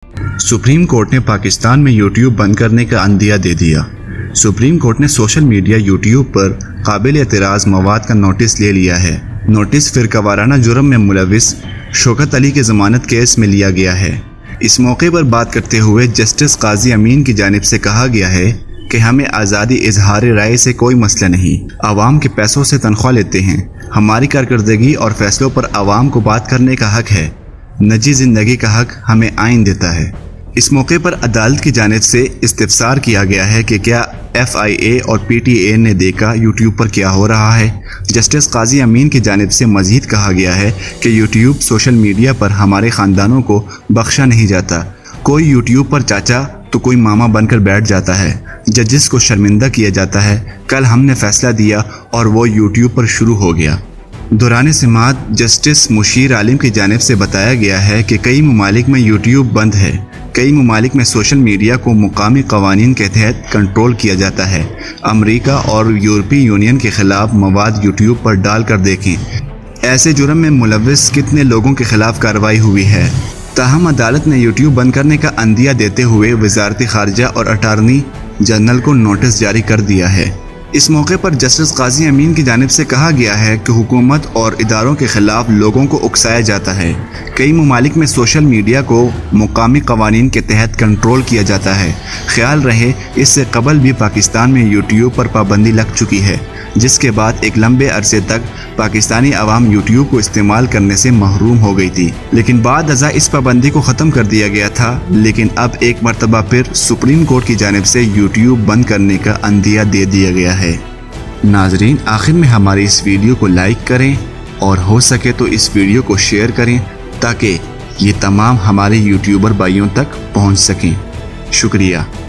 Supreme court ने पाकिस्तान में YouTube बंद करने का अंदिया दे दिया। सुप्रीम कोर्ट ने सोशल मीडिया यूट्यूब पर काबिल एतराज़ मवाद का नोटिस ले लिया है। नोटिस फिरकावाराना जुर्म में मुलविस शौकत अली के ज़मानत केस में लिया गया है। इस मौके पर बात करते हुए जस्टिस काजी अमीन की जानिब से कहा गया है कि हमें आज़ादी इजहार राय से कोई मसला नहीं, आवाम के पैसों से तनख्वाह लेते हैं। हमारी कारकर्दगी और फैसलों पर आवाम को बात करने का हक है। निजी ज़िंदगी का हक हमें आइन देता है। इस मौके पर अदालत की जानिब से इस्तिफसार किया गया है कि क्या FIA और PTA ने देखा यूट्यूब पर क्या हो रहा है। जस्टिस काजी अमीन की जानिब से मज़ीद कहा गया है कि यूट्यूब सोशल मीडिया पर हमारे ख़ानदानों को बख्शा नहीं जाता। कोई यूट्यूब पर चाचा तो कोई मामा बनकर बैठ जाता है। जजिस को शर्मिंदा किया जाता है। कल हमने फ़ैसला दिया और वो यूट्यूब पर शुरू हो गया। दौरान समाअत जस्टिस मुशीर आलिम की जानिब से बताया गया है कि कई ममालिक में यूट्यूब बंद है। कई ममालिक में सोशल मीडिया को मुकामी कवानीन के तहत कंट्रोल किया जाता है। अमरीका और यूरोपीय यूनियन के ख़िलाफ़ मवाद यूट्यूब पर डाल कर देखें। ऐसे जुर्म में मुलविस कितने लोगों के ख़िलाफ़ कार्रवाई हुई है। ताहम अदालत ने यूट्यूब बंद करने का अंदिया देते हुए वज़ारत ख़ारजा और अटारनी जनरल को नोटिस जारी कर दिया है। इस मौके पर जस्टिस काजी अमीन की जानिब से कहा गया है कि हुकूमत और इदारों के ख़िलाफ़ लोगों को उकसाया जाता है। कई ममालिक में सोशल मीडिया को मुकामी कवानीन के तहत कंट्रोल किया जाता है। ख्याल रहे इससे कबल भी पाकिस्तान में यूट्यूब पर पाबंदी लग चुकी है, जिसके बाद एक लंबे अरसे तक पाकिस्तानी अवाम यूट्यूब को इस्तेमाल करने से महरूम हो गई थी। लेकिन बाद अज़ा इस पाबंदी को ख़त्म कर दिया गया था। लेकिन अब एक मरतबा फिर सुप्रीम कोर्ट की जानिब से यूट्यूब बंद करने का अंदिया दे दिया गया है। नाजरीन, आखिर में हमारी इस वीडियो को लाइक करें और हो सके तो इस वीडियो को शेयर करें ताकि ये तमाम हमारे यूट्यूबर भाइयों तक पहुँच सकें। शुक्रिया।